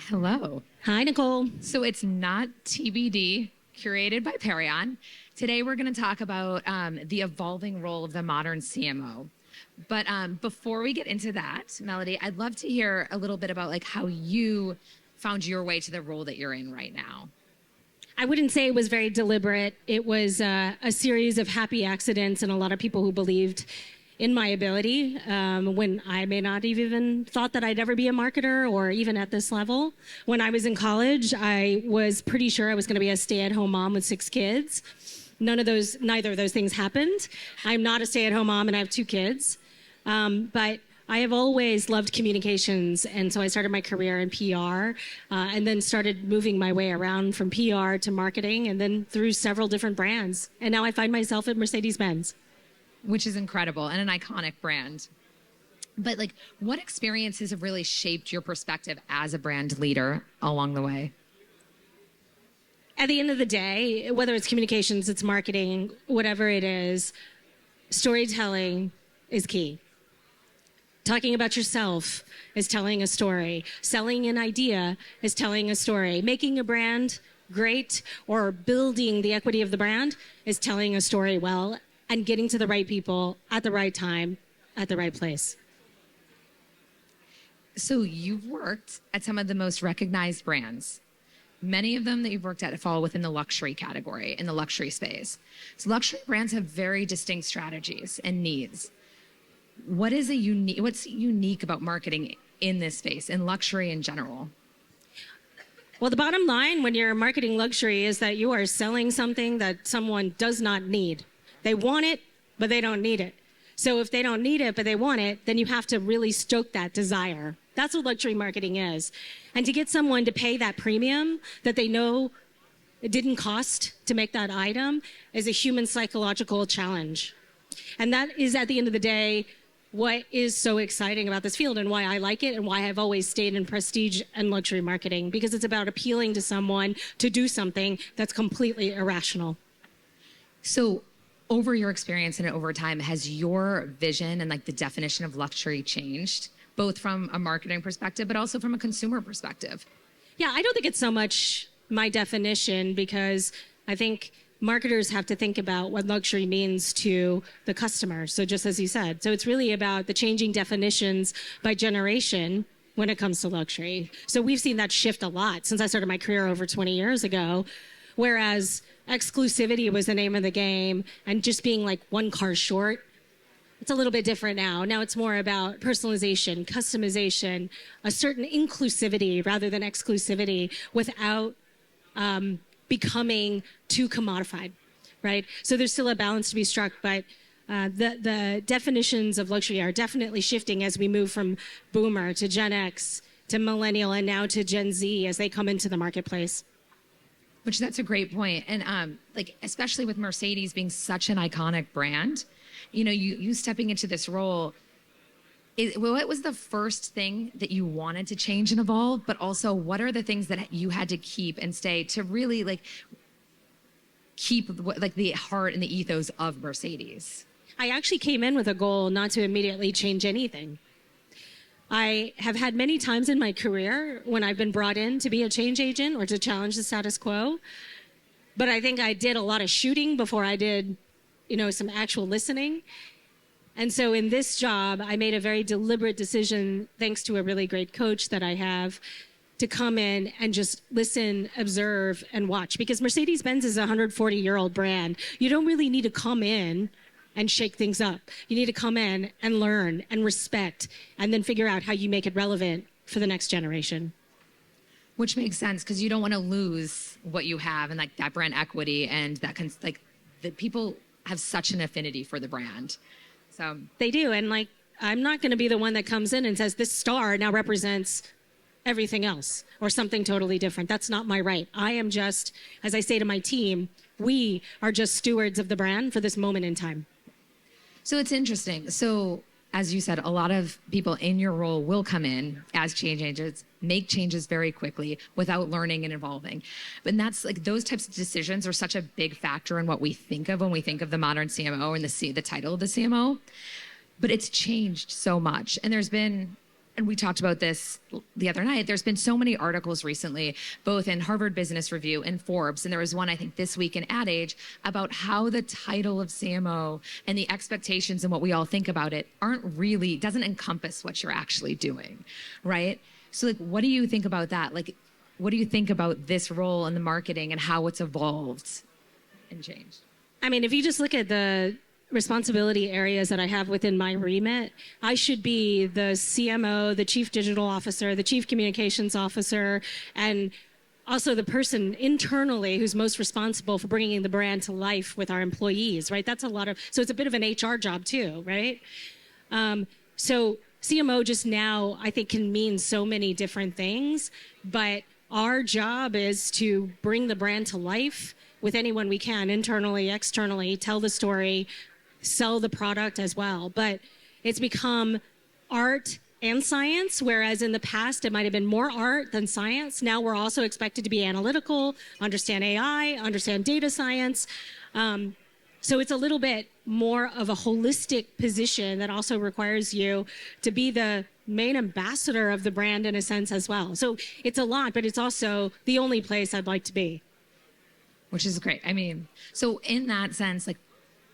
Hello. Hi, Nicole. So it's not TBD, curated by Perion. Today we're going to talk about the evolving role of the modern CMO. But before we get into that, Melody, I'd love to hear a little bit about like how you found your way to the role that you're in right now. I wouldn't say it was very deliberate. It was a series of happy accidents and a lot of people who believed in my ability when I may not have even thought that I'd ever be a marketer or even at this level. When I was in college, I was pretty sure I was going to be a stay-at-home mom with 6 kids. Neither of those things happened. I'm not a stay-at-home mom and I have 2 kids. But I have always loved communications, and so I started my career in PR and then started moving my way around from PR to marketing and then through several different brands. And now I find myself at Mercedes-Benz. Which is incredible and an iconic brand. But like, what experiences have really shaped your perspective as a brand leader along the way? At the end of the day, whether it's communications, it's marketing, whatever it is, storytelling is key. Talking about yourself is telling a story. Selling an idea is telling a story. Making a brand great or building the equity of the brand is telling a story well and getting to the right people at the right time, at the right place. So you've worked at some of the most recognized brands. Many of them that you've worked at fall within the luxury category, in the luxury space. So luxury brands have very distinct strategies and needs. What's unique about marketing in this space, in luxury in general? Well, the bottom line when you're marketing luxury is that you are selling something that someone does not need. They want it, but they don't need it. So if they don't need it, but they want it, then you have to really stoke that desire. That's what luxury marketing is. And to get someone to pay that premium that they know it didn't cost to make that item is a human psychological challenge. And that is, at the end of the day, what is so exciting about this field and why I like it and why I've always stayed in prestige and luxury marketing, because it's about appealing to someone to do something that's completely irrational. So over your experience and over time, has your vision and like the definition of luxury changed, both from a marketing perspective, but also from a consumer perspective? Yeah, I don't think it's so much my definition, because I think marketers have to think about what luxury means to the customer. So just as you said, so it's really about the changing definitions by generation when it comes to luxury. So we've seen that shift a lot since I started my career over 20 years ago, whereas exclusivity was the name of the game and just being like one car short. It's a little bit different now. Now it's more about personalization, customization, a certain inclusivity rather than exclusivity without becoming too commodified, right? So there's still a balance to be struck, but the definitions of luxury are definitely shifting as we move from boomer to Gen X to millennial and now to Gen Z as they come into the marketplace. Which that's a great point. And like, especially with Mercedes being such an iconic brand, you know, you stepping into this role, what was the first thing that you wanted to change and evolve? But also, what are the things that you had to keep and stay to really like keep like the heart and the ethos of Mercedes? I actually came in with a goal not to immediately change anything. I have had many times in my career when I've been brought in to be a change agent or to challenge the status quo. But I think I did a lot of shooting before I did, some actual listening. And so in this job, I made a very deliberate decision, thanks to a really great coach that I have, to come in and just listen, observe, and watch. Because Mercedes-Benz is a 140-year-old brand. You don't really need to come in and shake things up. You need to come in and learn and respect and then figure out how you make it relevant for the next generation. Which makes sense, because you don't want to lose what you have and like that brand equity, and that that people have such an affinity for the brand. So they do. And like, I'm not going to be the one that comes in and says this star now represents everything else or something totally different. That's not my right. I am just, as I say to my team, we are just stewards of the brand for this moment in time. So it's interesting. So as you said, a lot of people in your role will come in as change agents, make changes very quickly without learning and evolving. But that's like, those types of decisions are such a big factor in what we think of when we think of the modern CMO and the title of the CMO. But it's changed so much. And there's been and we talked about this the other night, there's been so many articles recently, both in Harvard Business Review and Forbes, and there was one, I think, this week in Ad Age, about how the title of CMO and the expectations and what we all think about it doesn't encompass what you're actually doing, right? So, like, what do you think about that? Like, what do you think about this role in the marketing and how it's evolved and changed? I mean, if you just look at the responsibility areas that I have within my remit, I should be the CMO, the Chief Digital Officer, the Chief Communications Officer, and also the person internally who's most responsible for bringing the brand to life with our employees, right? So it's a bit of an HR job too, right? So CMO just now, I think, can mean so many different things, but our job is to bring the brand to life with anyone we can, internally, externally, tell the story, sell the product as well. But it's become art and science, whereas in the past it might have been more art than science. Now we're also expected to be analytical, understand AI, understand data science. So it's a little bit more of a holistic position that also requires you to be the main ambassador of the brand in a sense as well. So it's a lot, but it's also the only place I'd like to be. Which is great. I mean, so in that sense, like,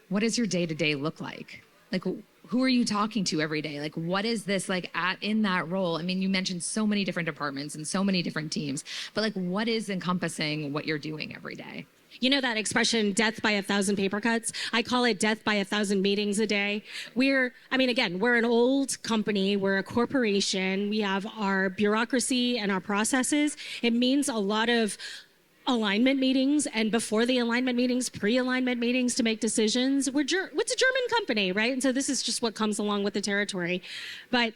what does your day-to-day look like? Like, who are you talking to every day? Like, what is this like in that role? I mean, you mentioned so many different departments and so many different teams, but like, what is encompassing what you're doing every day? You know that expression, death by 1,000 paper cuts? I call it death by 1,000 meetings a day. We're an old company. We're a corporation. We have our bureaucracy and our processes. It means a lot of alignment meetings, and before the alignment meetings, pre-alignment meetings to make decisions. It's a German company, right? And so this is just what comes along with the territory. But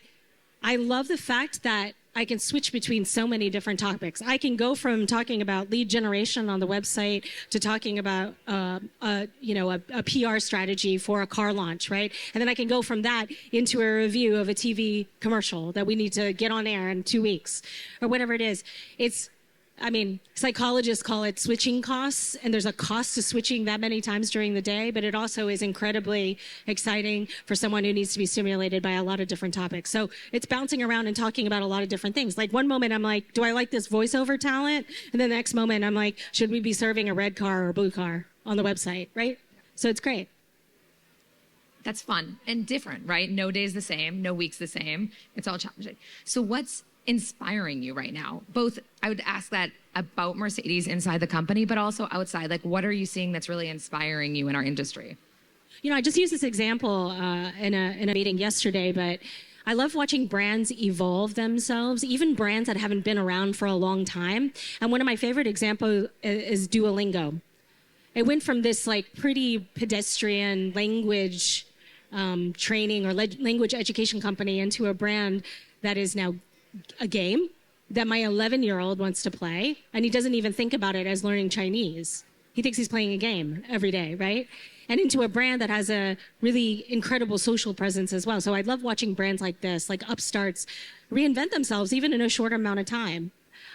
I love the fact that I can switch between so many different topics. I can go from talking about lead generation on the website to talking about a PR strategy for a car launch, right? And then I can go from that into a review of a TV commercial that we need to get on air in 2 weeks or whatever it is. Psychologists call it switching costs, and there's a cost to switching that many times during the day, but it also is incredibly exciting for someone who needs to be stimulated by a lot of different topics. So it's bouncing around and talking about a lot of different things. Like one moment I'm like, do I like this voiceover talent? And then the next moment I'm like, should we be serving a red car or a blue car on the website, right? So it's great. That's fun and different, right? No day's the same, no week's the same. It's all challenging. So what's inspiring you right now? Both, I would ask that about Mercedes inside the company, but also outside. Like, what are you seeing that's really inspiring you in our industry? You know, I just used this example in a meeting yesterday, but I love watching brands evolve themselves, even brands that haven't been around for a long time. And one of my favorite examples is Duolingo. It went from this like pretty pedestrian language training or language education company into a brand that is now a game that my 11-year-old wants to play, and he doesn't even think about it as learning Chinese. He thinks he's playing a game every day, right? And into a brand that has a really incredible social presence as well. So I love watching brands like this, like upstarts, reinvent themselves even in a short amount of time.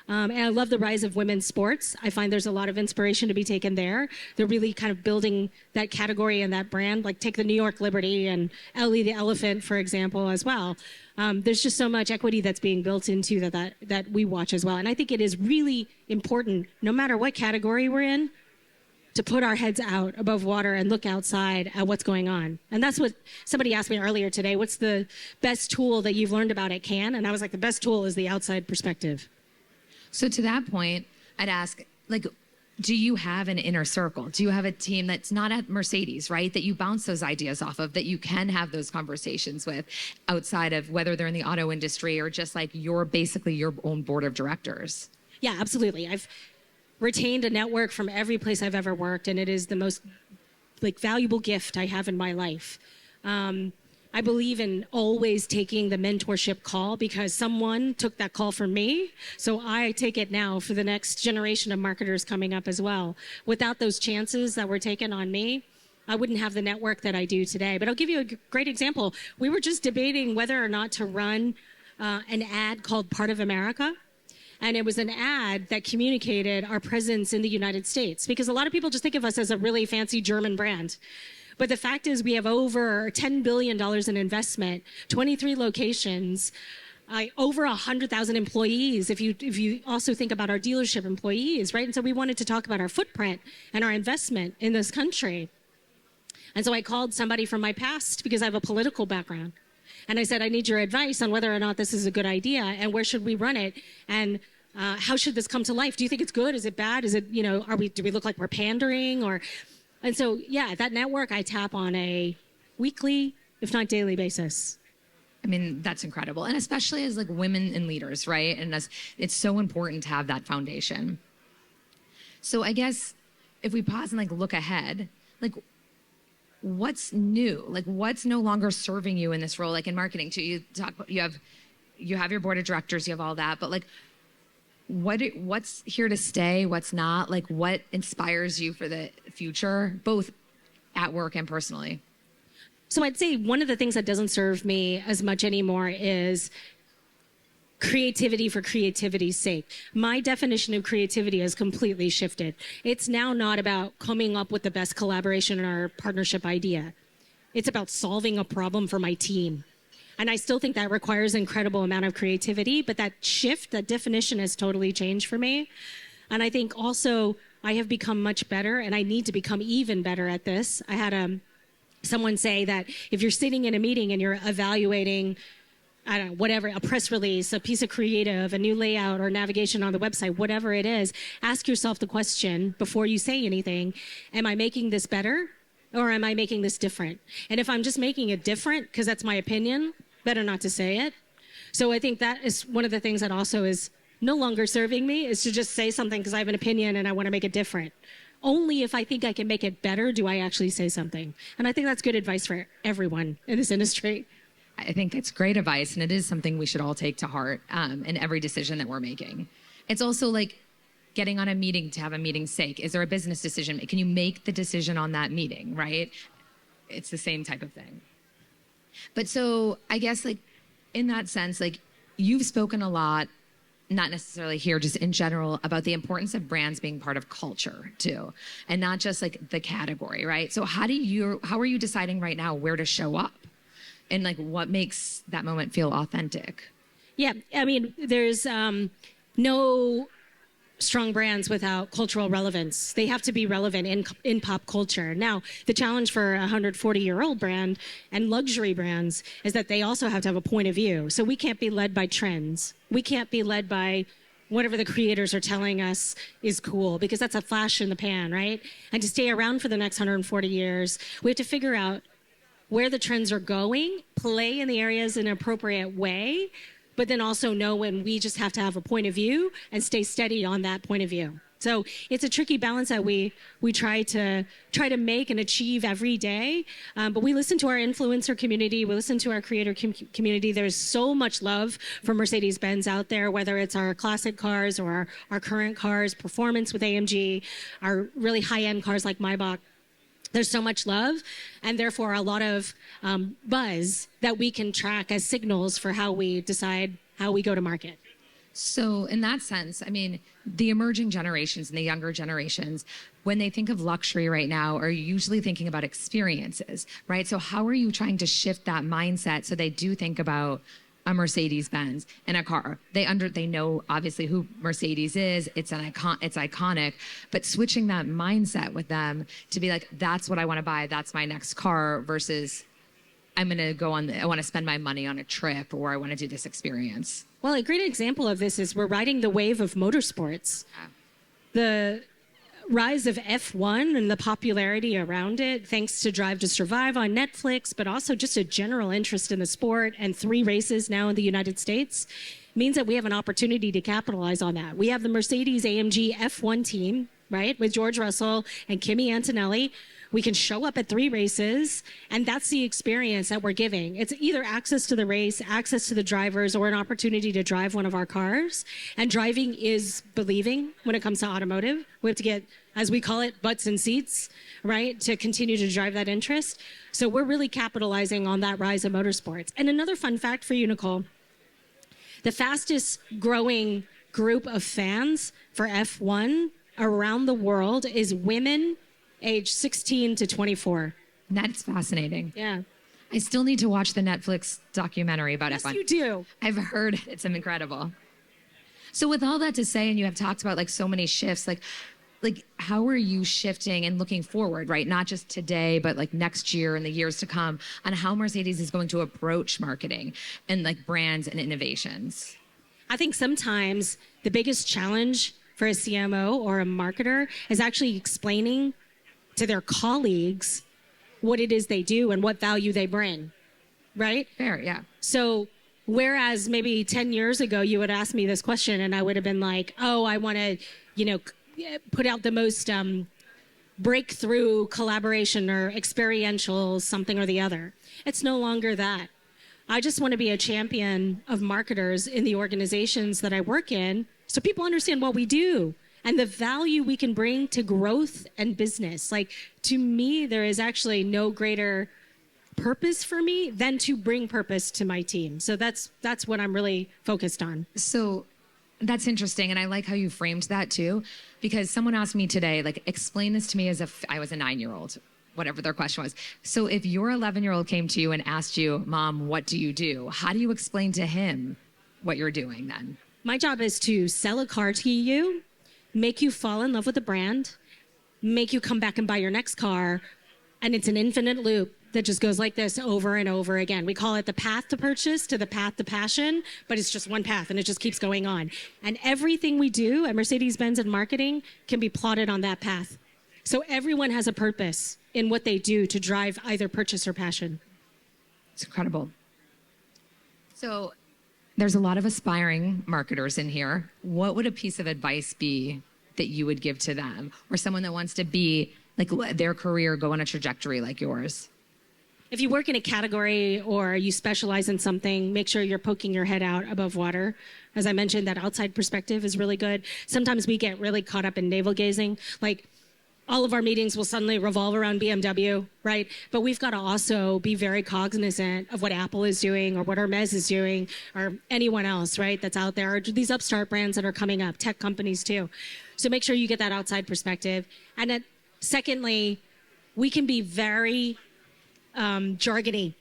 And I love the rise of women's sports. I find there's a lot of inspiration to be taken there. They're really kind of building that category and that brand, like take the New York Liberty and Ellie the Elephant, for example, as well. There's just so much equity that's being built into that we watch as well. And I think it is really important, no matter what category we're in, to put our heads out above water and look outside at what's going on. And that's what somebody asked me earlier today. What's the best tool that you've learned about at Cannes? And I was like, the best tool is the outside perspective. So to that point, I'd ask, like, do you have an inner circle? Do you have a team that's not at Mercedes, right? That you bounce those ideas off of, that you can have those conversations with outside of whether they're in the auto industry or just like you're basically your own board of directors? Yeah, absolutely. I've retained a network from every place I've ever worked, and it is the most valuable gift I have in my life. I believe in always taking the mentorship call because someone took that call from me. So I take it now for the next generation of marketers coming up as well. Without those chances that were taken on me, I wouldn't have the network that I do today. But I'll give you a great example. We were just debating whether or not to run an ad called Part of America. And it was an ad that communicated our presence in the United States because a lot of people just think of us as a really fancy German brand. But the fact is we have over $10 billion in investment, 23 locations, over 100,000 employees. If you also think about our dealership employees, right? And so we wanted to talk about our footprint and our investment in this country. And so I called somebody from my past because I have a political background. And I said, I need your advice on whether or not this is a good idea and where should we run it? And how should this come to life? Do you think it's good? Is it bad? Is it, do we look like we're pandering? And so, yeah, that network I tap on a weekly, if not daily basis. I mean, that's incredible. And especially as like women and leaders, right? And it's so important to have that foundation. So I guess if we pause and like look ahead, like what's new? Like what's no longer serving you in this role? Like in marketing too, you have your board of directors, you have all that, but like what's here to stay? What's not? Like what inspires you for the future, both at work and personally? So I'd say one of the things that doesn't serve me as much anymore is creativity for creativity's sake. My definition of creativity has completely shifted. It's now not about coming up with the best collaboration or partnership idea. It's about solving a problem for my team. And I still think that requires an incredible amount of creativity, but that shift, that definition has totally changed for me. And I think also I have become much better, and I need to become even better at this. I had someone say that if you're sitting in a meeting and you're evaluating, I don't know, whatever, a press release, a piece of creative, a new layout or navigation on the website, whatever it is, ask yourself the question before you say anything, am I making this better or am I making this different? And if I'm just making it different, because that's my opinion, better not to say it. So I think that is one of the things that also is no longer serving me, is to just say something because I have an opinion and I want to make it different. Only if I think I can make it better do I actually say something. And I think that's good advice for everyone in this industry. I think it's great advice, and it is something we should all take to heart in every decision that we're making. It's also like getting on a meeting to have a meeting's sake. Is there a business decision? Can you make the decision on that meeting, right? It's the same type of thing. But so I guess like in that sense, like you've spoken a lot, not necessarily here, just in general, about the importance of brands being part of culture too, and not just like the category, right? So how are you deciding right now where to show up, and like what makes that moment feel authentic? Yeah, I mean, there's no strong brands without cultural relevance. They have to be relevant in pop culture. Now, the challenge for a 140-year-old brand and luxury brands is that they also have to have a point of view. So we can't be led by trends. We can't be led by whatever the creators are telling us is cool, because that's a flash in the pan, right? And to stay around for the next 140 years, we have to figure out where the trends are going, play in the areas in an appropriate way, but then also know when we just have to have a point of view and stay steady on that point of view. So it's a tricky balance that we try to make and achieve every day. But we listen to our influencer community. We listen to our creator community. There's so much love for Mercedes-Benz out there, whether it's our classic cars or our current cars, performance with AMG, our really high-end cars like Maybach. There's so much love, and therefore a lot of buzz that we can track as signals for how we decide how we go to market. So in that sense, I mean, the emerging generations and the younger generations, when they think of luxury right now, are usually thinking about experiences, right? So how are you trying to shift that mindset so they do think about a Mercedes-Benz in a car? They know obviously who Mercedes is. It's iconic, but switching that mindset with them to be like, that's what I want to buy. That's my next car, versus I want to spend my money on a trip, or I want to do this experience. Well, a great example of this is we're riding the wave of motorsports. The rise of F1 and the popularity around it, thanks to Drive to Survive on Netflix, but also just a general interest in the sport, and 3 races now in the United States, means that we have an opportunity to capitalize on that. We have the Mercedes-AMG F1 team, right, with George Russell and Kimi Antonelli. We can show up at 3 races, and that's the experience that we're giving. It's either access to the race, access to the drivers, or an opportunity to drive one of our cars. And driving is believing when it comes to automotive. We have to get, as we call it, butts in seats, right, to continue to drive that interest. So we're really capitalizing on that rise of motorsports. And another fun fact for you, Nicole, the fastest growing group of fans for F1 around the world is women age 16 to 24. That's fascinating. Yeah. I still need to watch the Netflix documentary about Yes, F1. you do. I've heard it's incredible. So with all that to say, and you have talked about like so many shifts, like how are you shifting and looking forward, right? Not just today, but like next year and the years to come on how Mercedes is going to approach marketing and like brands and innovations? I think sometimes the biggest challenge for a CMO or a marketer is actually explaining to their colleagues what it is they do and what value they bring, right? Fair, yeah. So whereas maybe 10 years ago, you would ask me this question and I would have been like, oh, I want to, put out the most breakthrough collaboration or experiential something or the other. It's no longer that. I just want to be a champion of marketers in the organizations that I work in so people understand what we do and the value we can bring to growth and business. Like, to me, there is actually no greater purpose for me than to bring purpose to my team. So that's what I'm really focused on. So that's interesting. And I like how you framed that too, because someone asked me today, like, explain this to me as if I was a 9-year-old, whatever their question was. So if your 11-year-old came to you and asked you, Mom, what do you do? How do you explain to him what you're doing then? My job is to sell a car to you, make you fall in love with the brand, make you come back and buy your next car. And it's an infinite loop that just goes like this over and over again. We call it the path to purchase to the path to passion, but it's just one path and it just keeps going on. And everything we do at Mercedes-Benz in marketing can be plotted on that path. So everyone has a purpose in what they do to drive either purchase or passion. It's incredible. So there's a lot of aspiring marketers in here. What would a piece of advice be that you would give to them, or someone that wants to be like their career go on a trajectory like yours? If you work in a category or you specialize in something, make sure you're poking your head out above water. As I mentioned, that outside perspective is really good. Sometimes we get really caught up in navel gazing. Like, all of our meetings will suddenly revolve around BMW, right? But we've got to also be very cognizant of what Apple is doing or what Hermes is doing or anyone else, right, that's out there, or these upstart brands that are coming up, tech companies too. So make sure you get that outside perspective. And then, secondly, we can be very jargony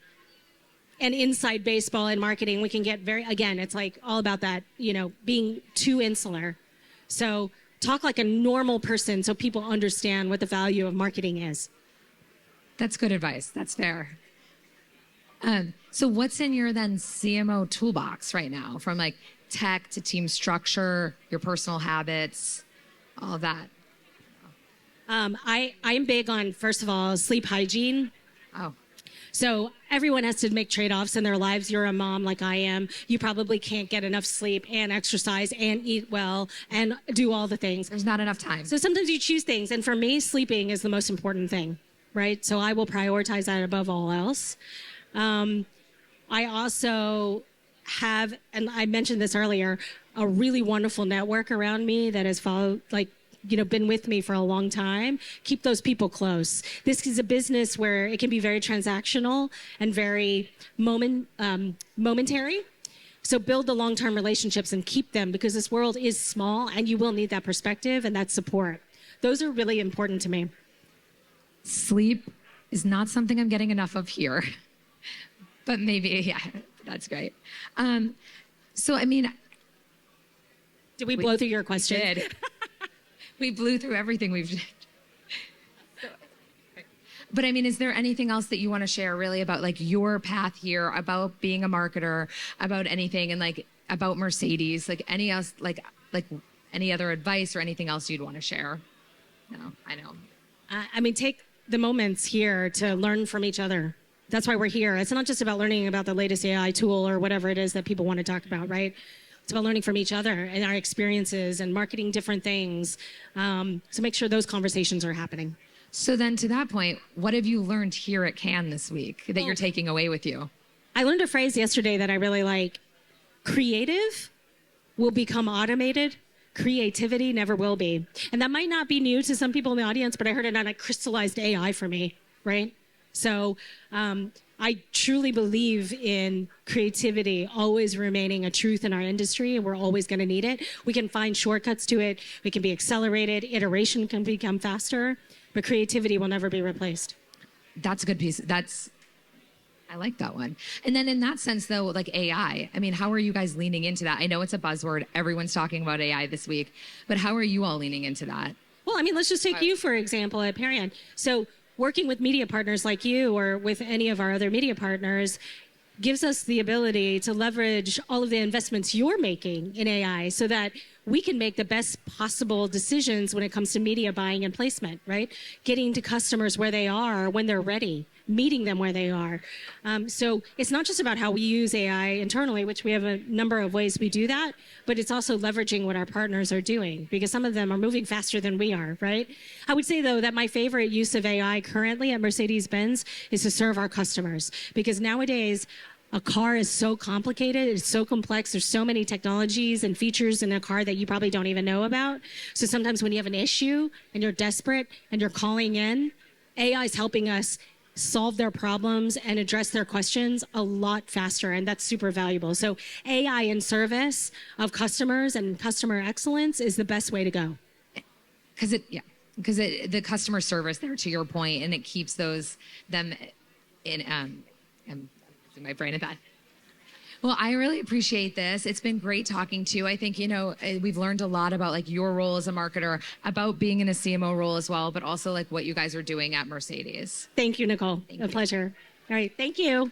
and inside baseball and marketing. We can get very, again, it's like all about that, being too insular. So talk like a normal person so people understand what the value of marketing is. That's good advice. That's fair. So what's in your then CMO toolbox right now, from like tech to team structure, your personal habits, all of that? I'm big on, first of all, sleep hygiene. Oh. So everyone has to make trade-offs in their lives. You're a mom like I am. You probably can't get enough sleep and exercise and eat well and do all the things. There's not enough time. So sometimes you choose things. And for me, sleeping is the most important thing, right? So I will prioritize that above all else. I also have, and I mentioned this earlier, a really wonderful network around me that has followed, been with me for a long time. Keep those people close. This is a business where it can be very transactional and very momentary. So build the long-term relationships and keep them, because this world is small and you will need that perspective and that support. Those are really important to me. Sleep is not something I'm getting enough of here, but maybe, yeah, that's great. So, I mean, did we blow through your question? We did. We blew through everything we've. But I mean, is there anything else that you want to share really about like your path here, about being a marketer, about anything, and like about Mercedes, like any else, like any other advice or anything else you'd want to share? No, I know. Take the moments here to learn from each other. That's why we're here. It's not just about learning about the latest AI tool or whatever it is that people want to talk about, right? It's about learning from each other and our experiences and marketing different things. So make sure those conversations are happening. So then to that point, what have you learned here at Cannes this week that you're taking away with you? I learned a phrase yesterday that I really like. Creative will become automated. Creativity never will be. And that might not be new to some people in the audience, but I heard it on a crystallized AI for me, right? So I truly believe in creativity always remaining a truth in our industry, and we're always going to need it. We can find shortcuts to it. We can be accelerated. Iteration can become faster, but creativity will never be replaced. That's a good piece. That's I like that one. And then in that sense, though, like AI, I mean, how are you guys leaning into that? I know it's a buzzword. Everyone's talking about AI this week, but how are you all leaning into that? Well, I mean, let's just take you, for example, at Perion. So working with media partners like you or with any of our other media partners gives us the ability to leverage all of the investments you're making in AI so that we can make the best possible decisions when it comes to media buying and placement, right? Getting to customers where they are when they're ready, meeting them where they are. So it's not just about how we use AI internally, which we have a number of ways we do that, but it's also leveraging what our partners are doing because some of them are moving faster than we are, right? I would say, though, that my favorite use of AI currently at Mercedes-Benz is to serve our customers because nowadays, a car is so complicated, it's so complex, there's so many technologies and features in a car that you probably don't even know about. So sometimes when you have an issue and you're desperate and you're calling in, AI is helping us solve their problems and address their questions a lot faster, and that's super valuable. So AI in service of customers and customer excellence is the best way to go. Because the customer service there, to your point, and it keeps them in my brain at that. Well, I really appreciate this. It's been great talking to you. I think, we've learned a lot about like your role as a marketer, about being in a CMO role as well, but also like what you guys are doing at Mercedes. Thank you, Nicole. A pleasure. All right. Thank you.